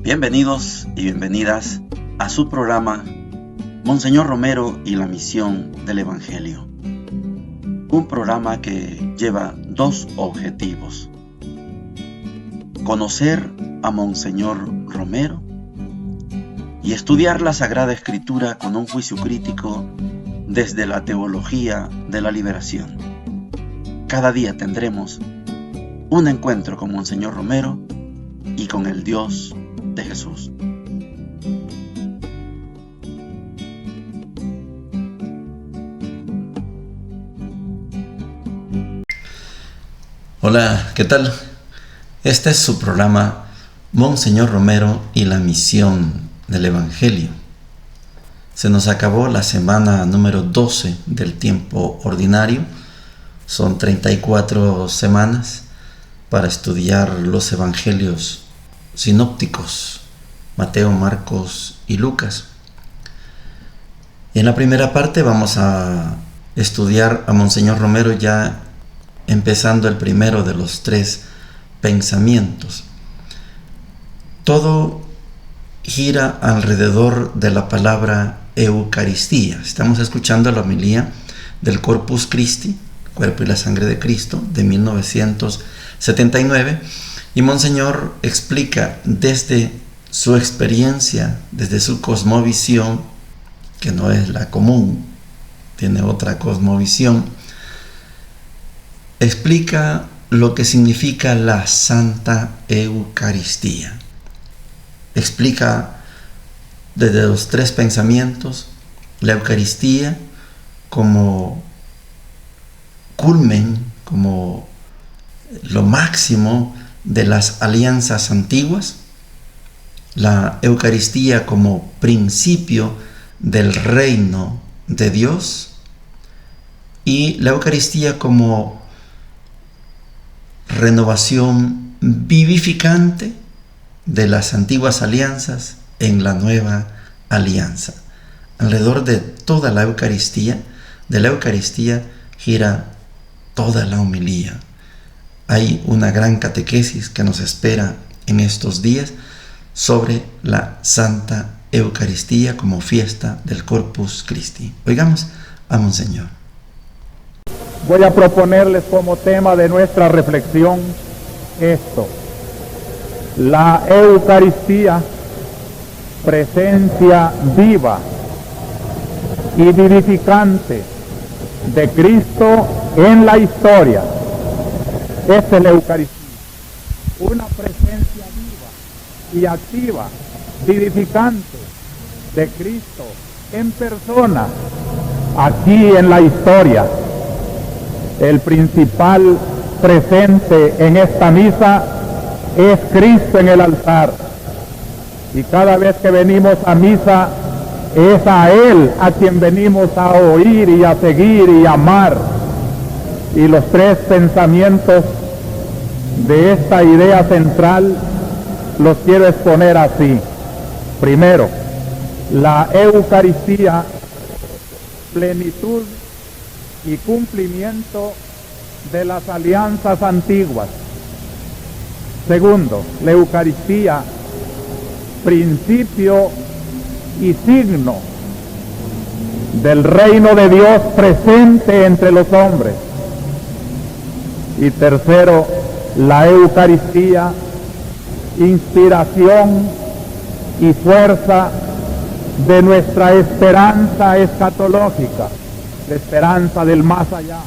Bienvenidos y bienvenidas a su programa Monseñor Romero y la misión del Evangelio. Un programa que lleva dos objetivos: conocer a Monseñor Romero y estudiar la Sagrada Escritura con un juicio crítico desde la teología de la liberación. Cada día tendremos un encuentro con Monseñor Romero y con el Dios de Jesús. Hola, ¿qué tal? Este es su programa Monseñor Romero y la misión del Evangelio. Se nos acabó la semana número 12 del tiempo ordinario. Son 34 semanas para estudiar los evangelios sinópticos, Mateo, Marcos y Lucas. Y en la primera parte vamos a estudiar a Monseñor Romero, ya empezando el primero de los 3 pensamientos. Todo gira alrededor de la palabra Eucaristía. Estamos escuchando la homilía del Corpus Christi, Cuerpo y la Sangre de Cristo, de 1979, y Monseñor explica desde su experiencia, desde su cosmovisión, que no es la común, tiene otra cosmovisión, explica lo que significa la Santa Eucaristía. Explica desde los 3 pensamientos la Eucaristía como culmen, como lo máximo de las alianzas antiguas, la Eucaristía como principio del reino de Dios y la Eucaristía como renovación vivificante de las antiguas alianzas en la nueva alianza. Alrededor de toda la Eucaristía, gira toda la homilía. Hay una gran catequesis que nos espera en estos días sobre la Santa Eucaristía como fiesta del Corpus Christi. Oigamos a Monseñor. Voy a proponerles como tema de nuestra reflexión esto: la Eucaristía, presencia viva y vivificante de Cristo en la historia. Esta es la Eucaristía, una presencia viva y activa, vivificante de Cristo en persona, aquí en la historia. El principal presente en esta misa es Cristo en el altar, y cada vez que venimos a misa es a Él a quien venimos a oír y a seguir y amar. Y los 3 pensamientos de esta idea central los quiero exponer así. Primero, la Eucaristía, plenitud y cumplimiento de las alianzas antiguas. Segundo, la Eucaristía, principio y signo del reino de Dios presente entre los hombres. Y tercero, la Eucaristía, inspiración y fuerza de nuestra esperanza escatológica, la esperanza del más allá,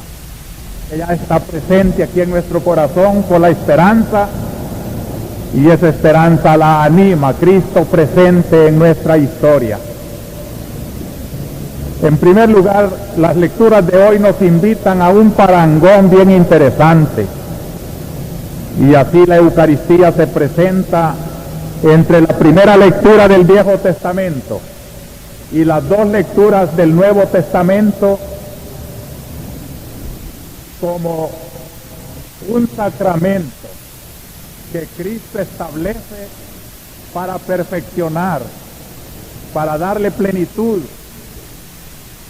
que ya está presente aquí en nuestro corazón por la esperanza, y esa esperanza la anima Cristo presente en nuestra historia. En primer lugar, las lecturas de hoy nos invitan a un parangón bien interesante, y así la Eucaristía se presenta entre la primera lectura del Viejo Testamento y las 2 lecturas del Nuevo Testamento como un sacramento que Cristo establece para perfeccionar, para darle plenitud,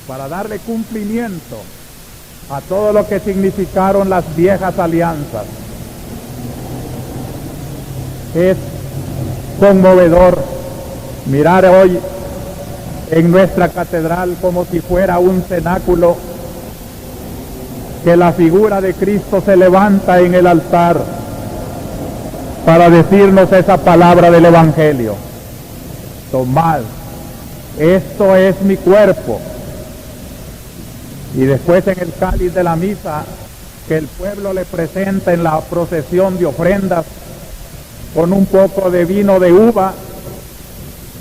para darle cumplimiento a todo lo que significaron las viejas alianzas. Es conmovedor mirar hoy en nuestra catedral como si fuera un cenáculo, que la figura de Cristo se levanta en el altar para decirnos esa palabra del Evangelio: tomad, esto es mi cuerpo. Y después en el cáliz de la misa que el pueblo le presenta en la procesión de ofrendas, con un poco de vino de uva,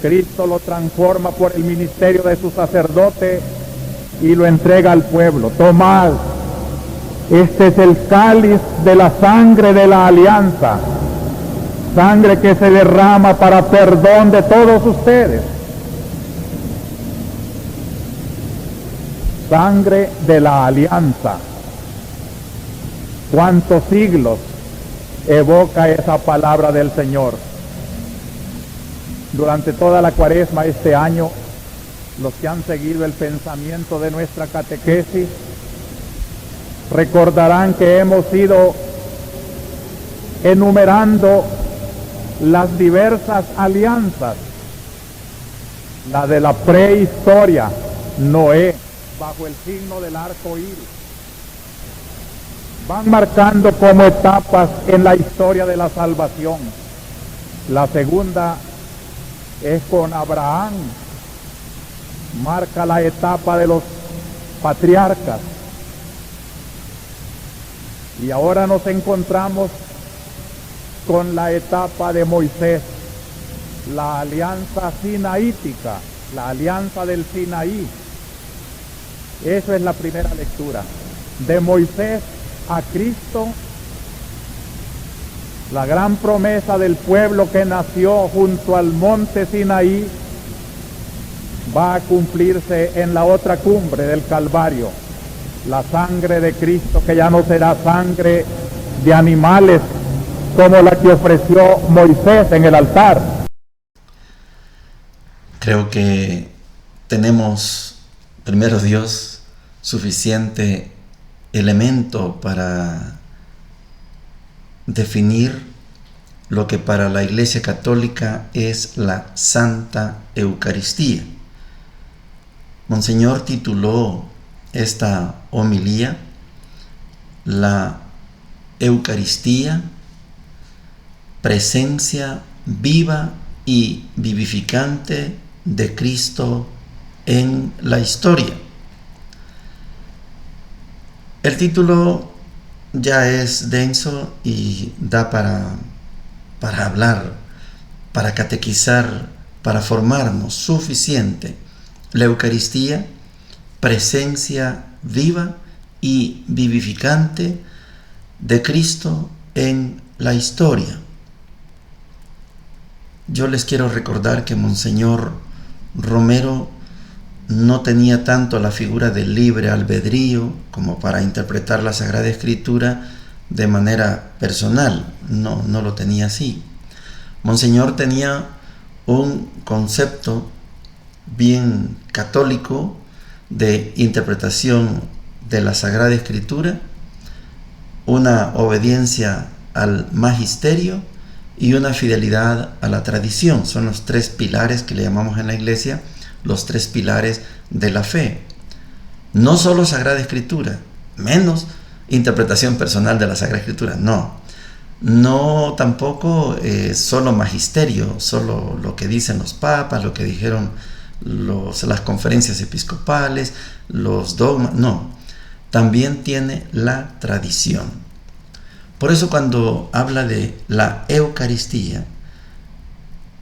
Cristo lo transforma por el ministerio de su sacerdote y lo entrega al pueblo. Tomad, este es el cáliz de la sangre de la alianza, sangre que se derrama para perdón de todos ustedes. Sangre de la alianza. ¿Cuántos siglos evoca esa palabra del Señor? Durante toda la Cuaresma este año, los que han seguido el pensamiento de nuestra catequesis recordarán que hemos ido enumerando las diversas alianzas. La de la prehistoria, Noé, bajo el signo del arco iris. Van marcando como etapas en la historia de la salvación. La segunda es con Abraham, marca la etapa de los patriarcas. Y ahora nos encontramos con la etapa de Moisés, la alianza sinaítica, la alianza del Sinaí. Eso es la primera lectura. De Moisés a Cristo, la gran promesa del pueblo que nació junto al monte Sinaí va a cumplirse en la otra cumbre del Calvario. La sangre de Cristo, que ya no será sangre de animales como la que ofreció Moisés en el altar. Creo que tenemos, primero Dios, suficiente elemento para definir lo que para la Iglesia Católica es la Santa Eucaristía. Monseñor tituló esta homilía la Eucaristía, presencia viva y vivificante de Cristo en la historia. El título ya es denso y da para hablar, para catequizar, para formarnos suficiente. La Eucaristía, presencia viva y vivificante de Cristo en la historia. Yo les quiero recordar que Monseñor Romero no tenía tanto la figura del libre albedrío como para interpretar la Sagrada Escritura de manera personal. No lo tenía así. Monseñor tenía un concepto bien católico de interpretación de la Sagrada Escritura, una obediencia al magisterio y una fidelidad a la tradición. Son los tres pilares que le llamamos en la Iglesia los tres pilares de la fe. No solo Sagrada Escritura, menos interpretación personal de la Sagrada Escritura, no tampoco solo magisterio, solo lo que dicen los papas, lo que dijeron las conferencias episcopales, los dogmas, no, también tiene la tradición. Por eso cuando habla de la Eucaristía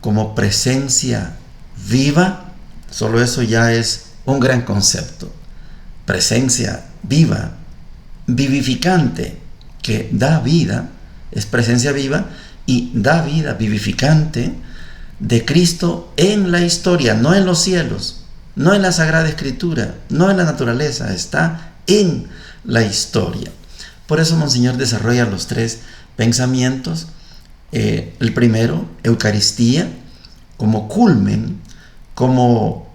como presencia viva, solo eso ya es un gran concepto. Presencia viva, vivificante, que da vida, es presencia viva y da vida vivificante de Cristo en la historia, no en los cielos, no en la Sagrada Escritura, no en la naturaleza, está en la historia. Por eso Monseñor desarrolla los tres pensamientos. El primero, Eucaristía, como culmen, como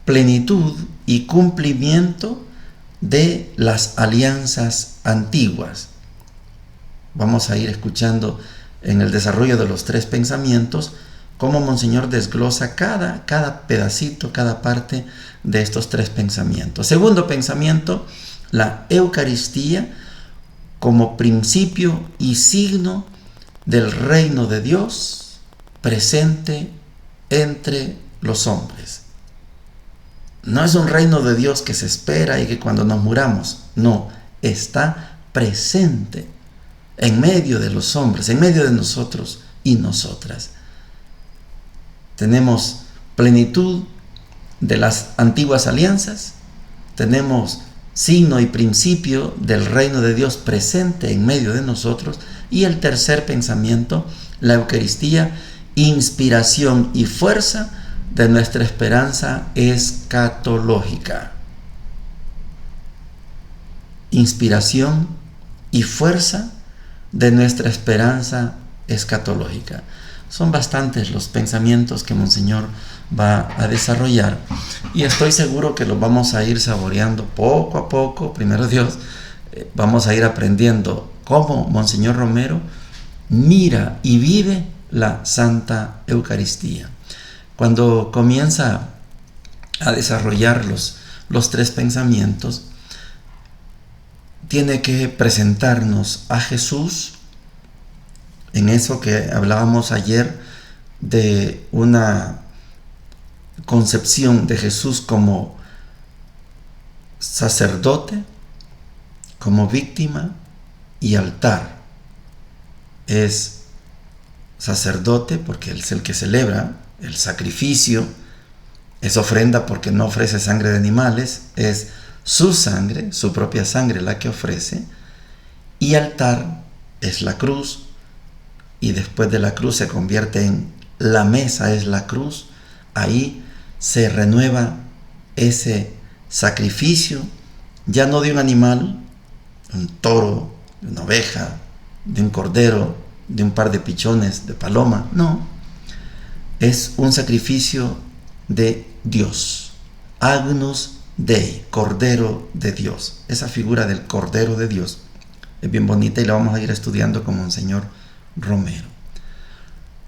plenitud y cumplimiento de las alianzas antiguas. Vamos a ir escuchando en el desarrollo de los tres pensamientos cómo Monseñor desglosa cada pedacito, cada parte de estos tres pensamientos. Segundo pensamiento, la Eucaristía como principio y signo del reino de Dios presente entre los hombres. No es un reino de Dios que se espera y que cuando nos muramos, no, está presente en medio de los hombres, en medio de nosotros y nosotras. Tenemos plenitud de las antiguas alianzas, tenemos signo y principio del reino de Dios presente en medio de nosotros, y el tercer pensamiento, la Eucaristía, inspiración y fuerza de nuestra esperanza escatológica. Inspiración y fuerza de nuestra esperanza escatológica. Son bastantes los pensamientos que Monseñor va a desarrollar, y estoy seguro que los vamos a ir saboreando poco a poco. Primero Dios, vamos a ir aprendiendo cómo Monseñor Romero mira y vive la Santa Eucaristía. Cuando comienza a desarrollar los tres pensamientos, tiene que presentarnos a Jesús en eso que hablábamos ayer, de una concepción de Jesús como sacerdote, como víctima y altar. Es sacerdote porque Él es el que celebra el sacrificio, es ofrenda porque no ofrece sangre de animales, es su sangre, su propia sangre la que ofrece, y altar es la cruz, y después de la cruz se convierte en la mesa, es la cruz. Ahí se renueva ese sacrificio, ya no de un animal, un toro, de una oveja, de un cordero, de un par de pichones, de paloma, no, es un sacrificio de Dios, Agnus Dei, Cordero de Dios. Esa figura del Cordero de Dios es bien bonita y la vamos a ir estudiando con Monseñor Romero.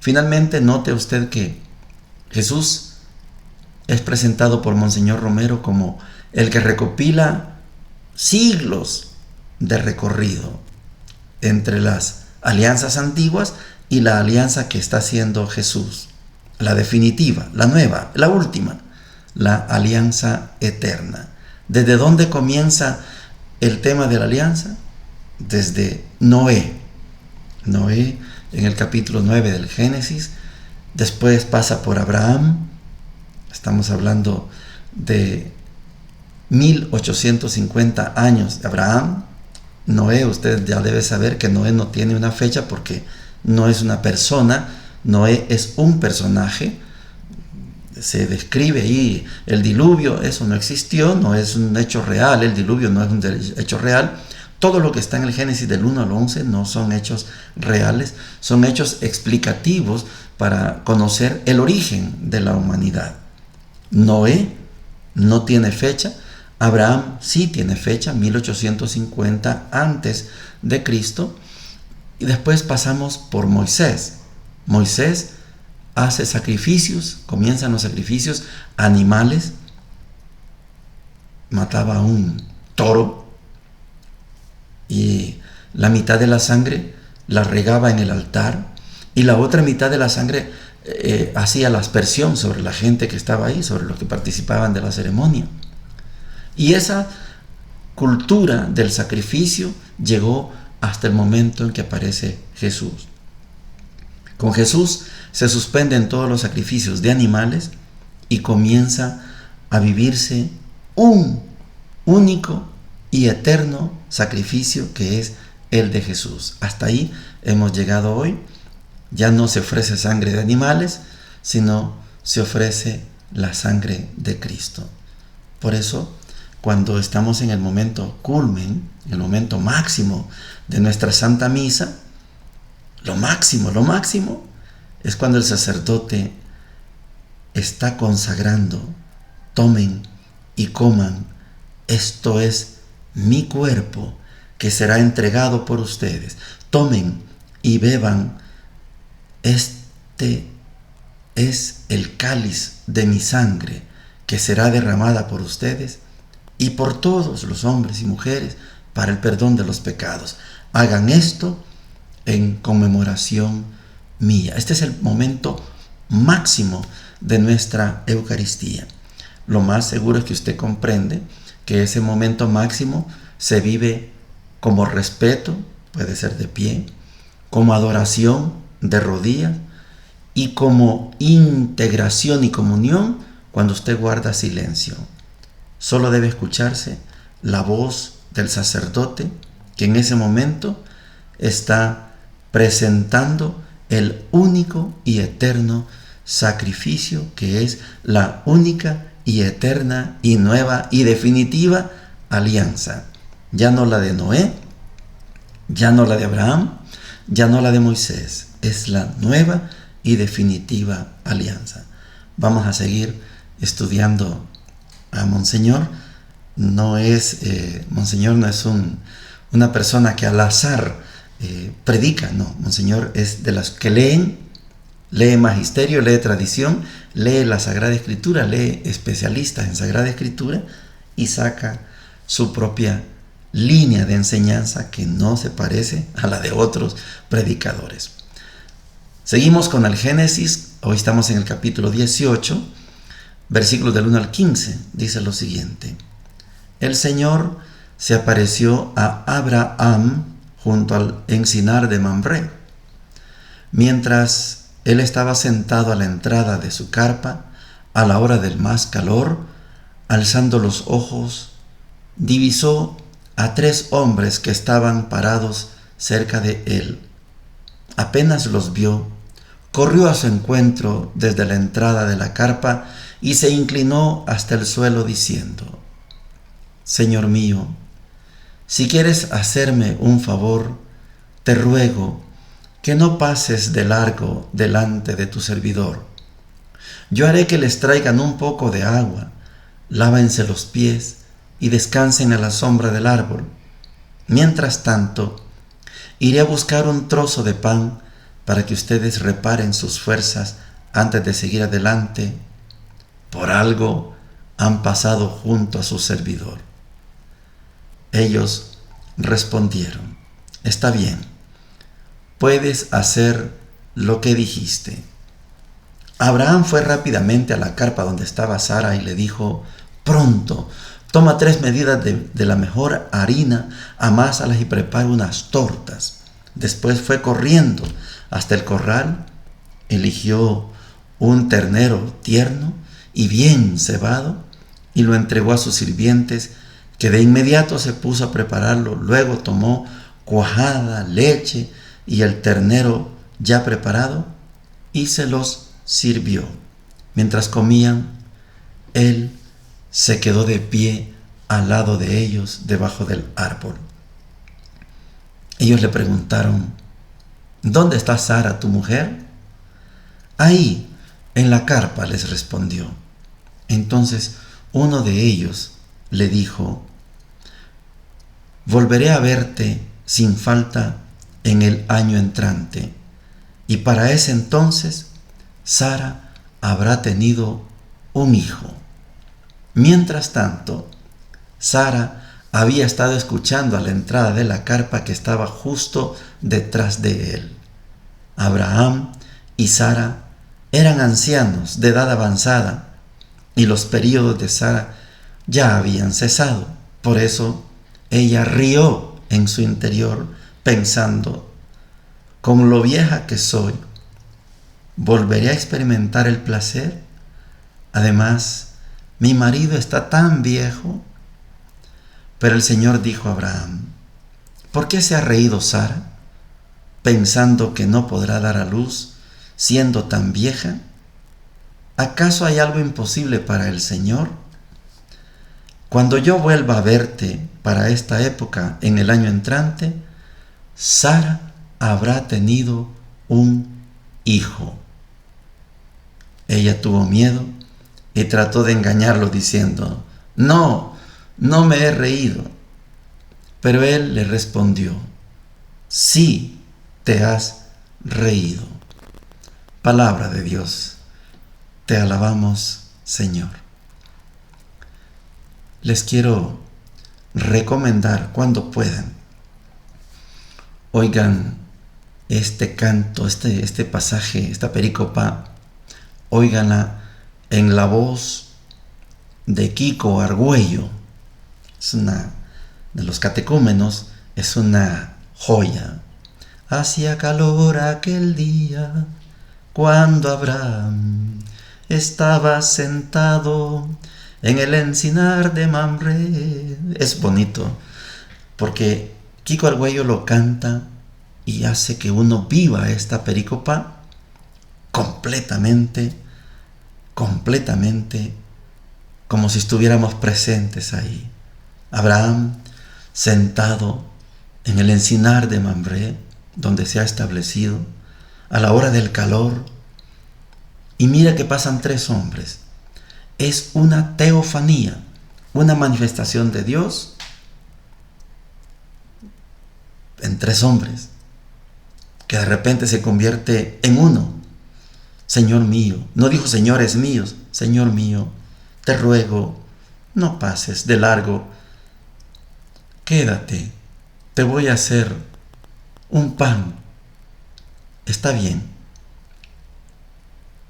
Finalmente, note usted que Jesús es presentado por Monseñor Romero como el que recopila siglos de recorrido entre las alianzas antiguas y la alianza que está haciendo Jesús, la definitiva, la nueva, la última, la alianza eterna. ¿Desde dónde comienza el tema de la alianza? Desde Noé. Noé en el capítulo 9 del Génesis, después pasa por Abraham. Estamos hablando de 1850 años de Abraham. Noé, usted ya debe saber que Noé no tiene una fecha porque no es una persona. Noé es un personaje. Se describe ahí el diluvio, eso no existió, no es un hecho real, el diluvio no es un hecho real. Todo lo que está en el Génesis del 1 al 11 no son hechos reales, son hechos explicativos para conocer el origen de la humanidad. Noé no tiene fecha, Abraham sí tiene fecha, 1850 antes de Cristo, y después pasamos por Moisés. Moisés hace sacrificios, comienzan los sacrificios animales, mataba a un toro y la mitad de la sangre la regaba en el altar y la otra mitad de la sangre hacía la aspersión sobre la gente que estaba ahí, sobre los que participaban de la ceremonia. Y esa cultura del sacrificio llegó hasta el momento en que aparece Jesús. Con Jesús se suspenden todos los sacrificios de animales y comienza a vivirse un único y eterno sacrificio que es el de Jesús. Hasta ahí hemos llegado hoy. Ya no se ofrece sangre de animales, sino se ofrece la sangre de Cristo. Por eso, cuando estamos en el momento culmen, en el momento máximo de nuestra Santa Misa, lo máximo es cuando el sacerdote está consagrando: tomen y coman, esto es mi cuerpo que será entregado por ustedes. Tomen y beban, este es el cáliz de mi sangre que será derramada por ustedes y por todos los hombres y mujeres para el perdón de los pecados. Hagan esto en conmemoración mía. Este es el momento máximo de nuestra Eucaristía. Lo más seguro es que usted comprende que ese momento máximo se vive como respeto, puede ser de pie, como adoración de rodillas y como integración y comunión cuando usted guarda silencio. Solo debe escucharse la voz del sacerdote que en ese momento está presentando el único y eterno sacrificio que es la única y eterna y nueva y definitiva alianza. Ya no la de Noé, ya no la de Abraham, ya no la de Moisés. Es la nueva y definitiva alianza. Vamos a seguir estudiando a Monseñor. Monseñor no es una persona que al azar predica, no. Monseñor es de las que lee magisterio, lee tradición, lee la Sagrada Escritura, lee especialistas en Sagrada Escritura y saca su propia línea de enseñanza que no se parece a la de otros predicadores. Seguimos con el Génesis. Hoy estamos en el capítulo 18, versículos del 1 al 15. Dice lo siguiente: El Señor se apareció a Abraham junto al encinar de Mamre, mientras él estaba sentado a la entrada de su carpa a la hora del más calor. Alzando los ojos, divisó a 3 hombres que estaban parados cerca de él. Apenas los vio, corrió a su encuentro desde la entrada de la carpa y se inclinó hasta el suelo diciendo: Señor mío, si quieres hacerme un favor, te ruego que no pases de largo delante de tu servidor. Yo haré que les traigan un poco de agua, lávense los pies y descansen a la sombra del árbol. Mientras tanto, iré a buscar un trozo de pan para que ustedes reparen sus fuerzas antes de seguir adelante. Por algo han pasado junto a su servidor. Ellos respondieron: Está bien, puedes hacer lo que dijiste. Abraham fue rápidamente a la carpa donde estaba Sara y le dijo: Pronto, toma 3 medidas de la mejor harina, amásalas y prepara unas tortas. Después fue corriendo hasta el corral, eligió un ternero tierno y bien cebado y lo entregó a sus sirvientes, que de inmediato se puso a prepararlo. Luego tomó cuajada, leche y el ternero ya preparado y se los sirvió. Mientras comían, él se quedó de pie al lado de ellos debajo del árbol. Ellos le preguntaron: ¿Dónde está Sara, tu mujer? Ahí, en la carpa, les respondió. Entonces uno de ellos le dijo: Volveré a verte sin falta en el año entrante, y para ese entonces Sara habrá tenido un hijo. Mientras tanto, Sara había estado escuchando a la entrada de la carpa que estaba justo detrás de él. Abraham y Sara eran ancianos de edad avanzada y los periodos de Sara ya habían cesado. Por eso ella rió en su interior pensando: con lo vieja que soy, ¿volveré a experimentar el placer? Además, mi marido está tan viejo. Pero el Señor dijo a Abraham: ¿por qué se ha reído Sara, pensando que no podrá dar a luz siendo tan vieja? ¿Acaso hay algo imposible para el Señor? Cuando yo vuelva a verte para esta época en el año entrante, Sara habrá tenido un hijo. Ella tuvo miedo y trató de engañarlo diciendo: No me he reído. Pero él le respondió: sí te has reído. Palabra de Dios. te alabamos, Señor. Les quiero recomendar, cuando puedan, oigan este canto, este pasaje, esta pericopa, óiganla en la voz de Kiko Argüello. Es una de los catecúmenos, es una joya. Hacía calor aquel día cuando Abraham estaba sentado en el encinar de Mamre. Es bonito porque Kiko Argüello lo canta y hace que uno viva esta pericopa completamente, como si estuviéramos presentes ahí. Abraham sentado en el encinar de Mamre, donde se ha establecido, a la hora del calor, y mira que pasan 3 hombres. Es una teofanía, una manifestación de Dios en 3 hombres, que de repente se convierte en uno. Señor mío, no dijo señores míos, Señor mío, te ruego, no pases de largo, quédate, te voy a hacer un pan. Está bien,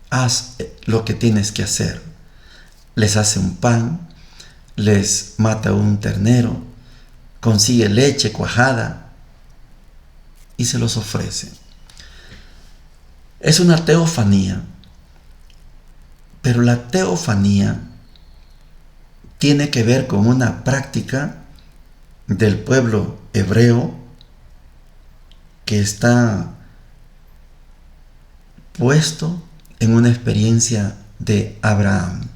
haz lo que tienes que hacer. Les hace un pan, les mata un ternero, consigue leche cuajada y se los ofrece. Es una teofanía, pero la teofanía tiene que ver con una práctica del pueblo hebreo que está puesto en una experiencia de Abraham,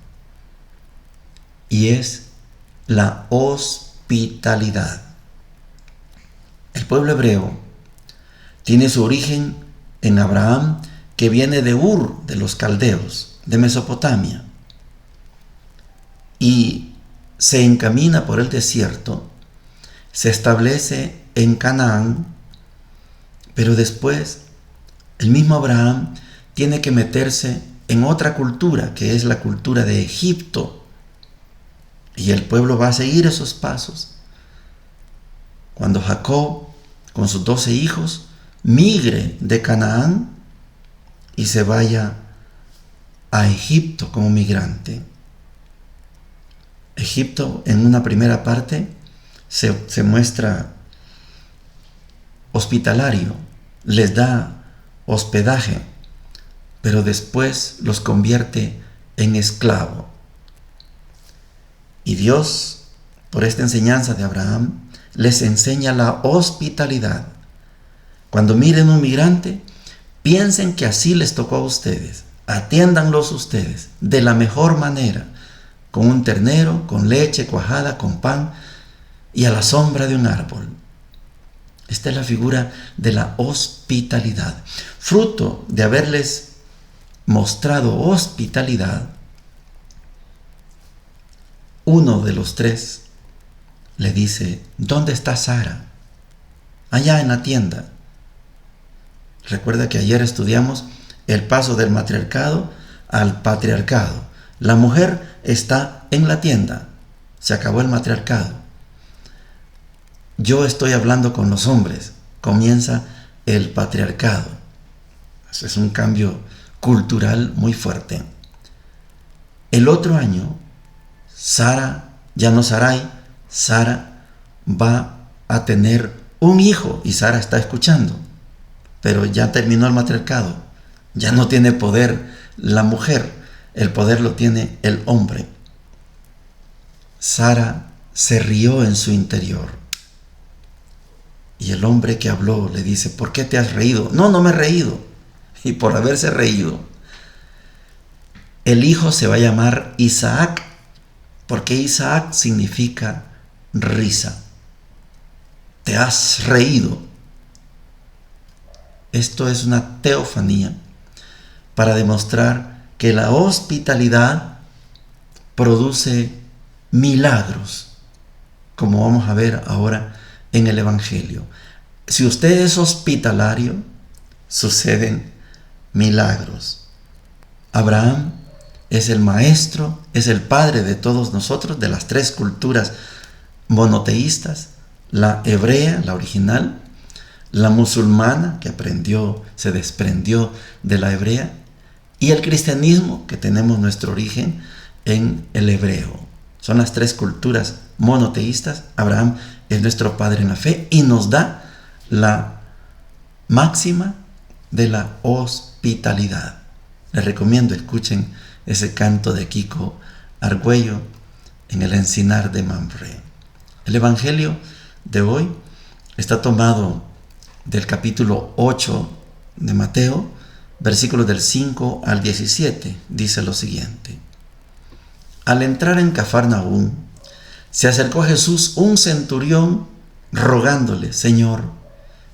y es la hospitalidad. El pueblo hebreo tiene su origen en Abraham, que viene de Ur, de los caldeos, de Mesopotamia, y se encamina por el desierto, se establece en Canaán, pero después el mismo Abraham tiene que meterse en otra cultura, que es la cultura de Egipto, y el pueblo va a seguir esos pasos. Cuando Jacob, con sus 12 hijos, migre de Canaán y se vaya a Egipto como migrante. Egipto, en una primera parte, se muestra hospitalario, les da hospedaje, pero después los convierte en esclavos. Y Dios, por esta enseñanza de Abraham, les enseña la hospitalidad. Cuando miren un migrante, piensen que así les tocó a ustedes. Atiéndanlos ustedes de la mejor manera, con un ternero, con leche cuajada, con pan y a la sombra de un árbol. Esta es la figura de la hospitalidad. Fruto de haberles mostrado hospitalidad, uno de los 3 le dice: ¿dónde está Sara? Allá en la tienda. Recuerda que ayer estudiamos el paso del matriarcado al patriarcado. La mujer está en la tienda. Se acabó el matriarcado. Yo estoy hablando con los hombres. Comienza el patriarcado. Eso es un cambio cultural muy fuerte. El otro año, Sara, ya no Sarai, Sara va a tener un hijo, y Sara está escuchando, pero ya terminó el matriarcado, ya no tiene poder la mujer, el poder lo tiene el hombre. Sara se rió en su interior, y el hombre que habló le dice: ¿por qué te has reído? No me he reído. Y por haberse reído, el hijo se va a llamar Isaac, porque Isaac significa risa. Te has reído. Esto es una teofanía para demostrar que la hospitalidad produce milagros, como vamos a ver ahora en el Evangelio. Si usted es hospitalario, suceden milagros. Abraham es el maestro, es el padre de todos nosotros, de las tres culturas monoteístas, la hebrea, la original, la musulmana, que se desprendió de la hebrea, y el cristianismo, que tenemos nuestro origen en el hebreo. Son las tres culturas monoteístas. Abraham es nuestro padre en la fe y nos da la máxima de la hospitalidad. Les recomiendo, escuchen ese canto de Kiko Argüello en el Encinar de Mamre. El Evangelio de hoy está tomado del capítulo 8 de Mateo, versículos del 5 al 17. Dice lo siguiente: Al entrar en Cafarnaúm, se acercó a Jesús un centurión rogándole: Señor,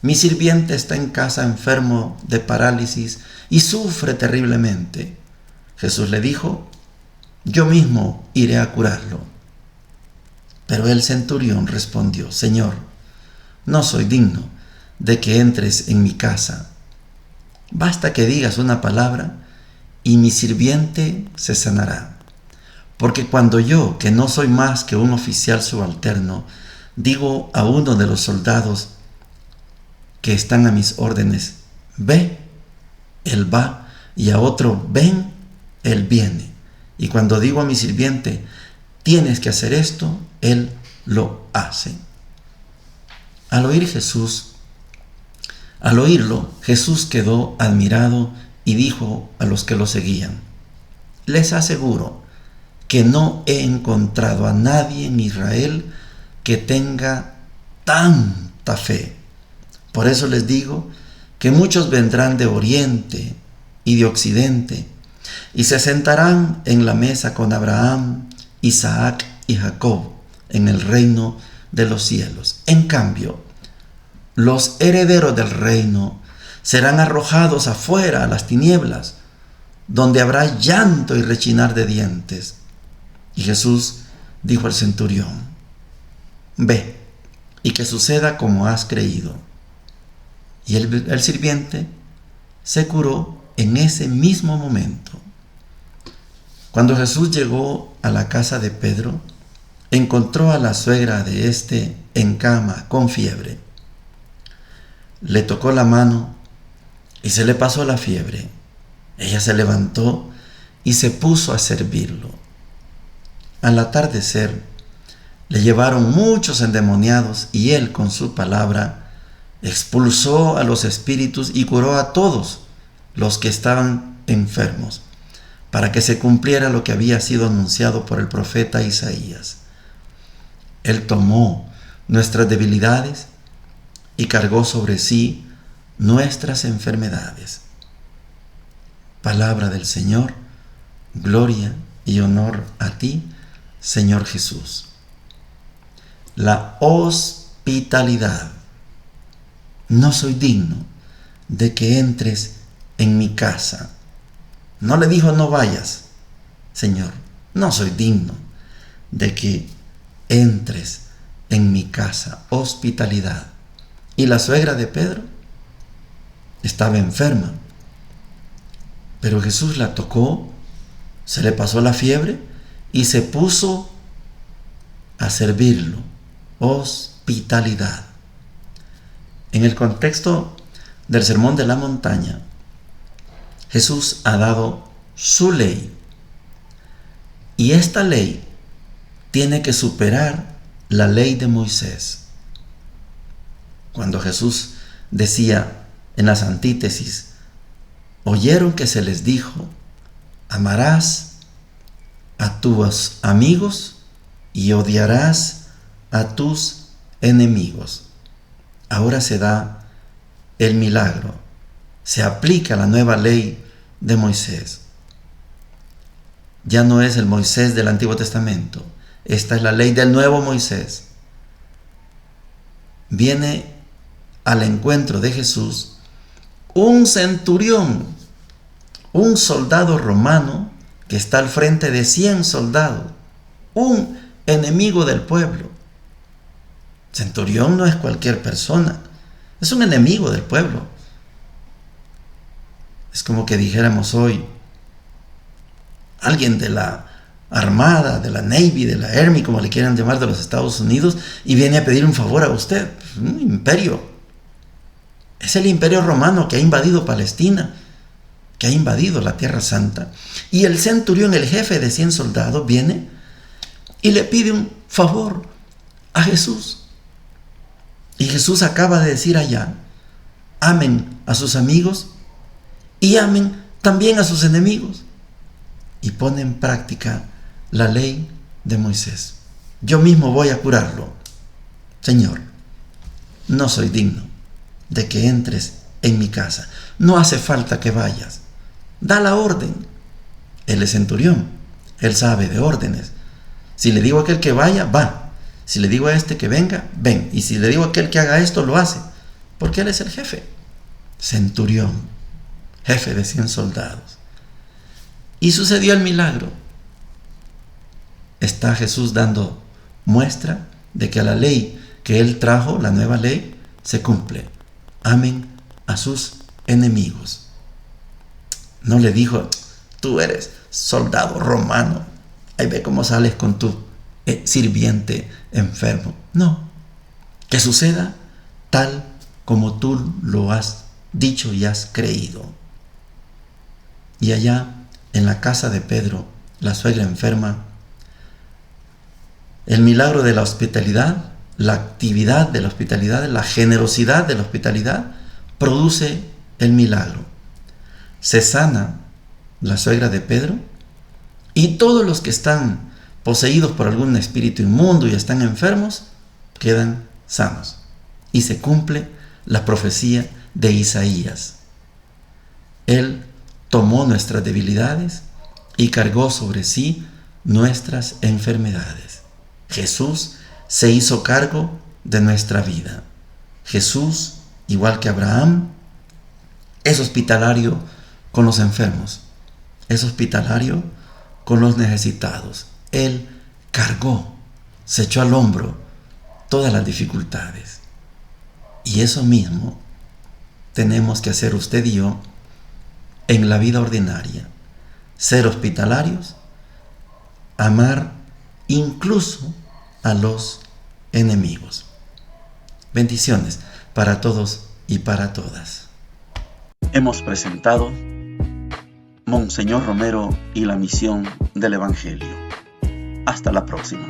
mi sirviente está en casa enfermo de parálisis y sufre terriblemente. Jesús le dijo: Yo mismo iré a curarlo. Pero el centurión respondió: Señor, no soy digno de que entres en mi casa. Basta que digas una palabra y mi sirviente se sanará. Porque cuando yo, que no soy más que un oficial subalterno, digo a uno de los soldados que están a mis órdenes: ve, él va, y a otro: ven, él viene. Y cuando digo a mi sirviente: tienes que hacer esto, él lo hace. Al oírlo, Jesús quedó admirado y dijo a los que lo seguían: les aseguro que no he encontrado a nadie en Israel que tenga tanta fe. Por eso les digo que muchos vendrán de oriente y de occidente y se sentarán en la mesa con Abraham, Isaac y Jacob en el reino de los cielos. En cambio, los herederos del reino serán arrojados afuera a las tinieblas, donde habrá llanto y rechinar de dientes. Y Jesús dijo al centurión: ve, y que suceda como has creído. Y el sirviente se curó en ese mismo momento. Cuando Jesús llegó a la casa de Pedro, encontró a la suegra de éste en cama con fiebre. Le tocó la mano y se le pasó la fiebre. Ella se levantó y se puso a servirlo. Al atardecer, le llevaron muchos endemoniados y él, con su palabra, expulsó a los espíritus y curó a todos los que estaban enfermos, para que se cumpliera lo que había sido anunciado por el profeta Isaías. Él tomó nuestras debilidades y cargó sobre sí nuestras enfermedades. Palabra del Señor. Gloria y honor a ti, Señor Jesús. La hospitalidad. No soy digno de que entres en mi casa. No le dijo: no vayas, Señor. No soy digno de que entres en mi casa. Hospitalidad. Y la suegra de Pedro estaba enferma, pero Jesús la tocó, se le pasó la fiebre y se puso a servirlo. Hospitalidad. En el contexto del Sermón de la Montaña, Jesús ha dado su ley, y esta ley tiene que superar la ley de Moisés. Cuando Jesús decía en las antítesis: oyeron que se les dijo: amarás a tus amigos y odiarás a tus enemigos. Ahora se da el milagro, se aplica la nueva ley de Moisés. Ya no es el Moisés del Antiguo Testamento, esta es la ley del nuevo Moisés. Viene al encuentro de Jesús un centurión, un soldado romano que está al frente de 100 soldados, un enemigo del pueblo. Centurión no es cualquier persona, es un enemigo del pueblo. Es como que dijéramos hoy: alguien de la Armada, de la Navy, de la Army, como le quieran llamar, de los Estados Unidos, y viene a pedir un favor a usted. Un imperio. Es el imperio romano que ha invadido Palestina, que ha invadido la Tierra Santa. Y el centurión, el jefe de 100 soldados, viene y le pide un favor a Jesús. Y Jesús acaba de decir allá: amen a sus amigos y amen también a sus enemigos. Y pone en práctica la ley de Moisés. Yo mismo voy a curarlo. Señor, no soy digno de que entres en mi casa. No hace falta que vayas. Da la orden. Él es centurión. Él sabe de órdenes. Si le digo a aquel que vaya, va. Si le digo a este que venga, ven. Y si le digo a aquel que haga esto, lo hace. Porque él es el jefe. Centurión. Jefe de 100 soldados. Y sucedió el milagro. Está Jesús dando muestra de que la ley que Él trajo, la nueva ley, se cumple. Amen a sus enemigos. No le dijo: tú eres soldado romano, ahí ve cómo sales con tu sirviente enfermo. No, que suceda tal como tú lo has dicho y has creído. Y allá, en la casa de Pedro, la suegra enferma, el milagro de la hospitalidad, la actividad de la hospitalidad, la generosidad de la hospitalidad, produce el milagro. Se sana la suegra de Pedro y todos los que están poseídos por algún espíritu inmundo y están enfermos, quedan sanos. Y se cumple la profecía de Isaías. Él tomó nuestras debilidades y cargó sobre sí nuestras enfermedades. Jesús se hizo cargo de nuestra vida. Jesús, igual que Abraham, es hospitalario con los enfermos, es hospitalario con los necesitados. Él cargó, se echó al hombro todas las dificultades. Y eso mismo tenemos que hacer usted y yo en la vida ordinaria. Ser hospitalarios, amar incluso a los enemigos. Bendiciones para todos y para todas. Hemos presentado Monseñor Romero y la misión del Evangelio. Hasta la próxima.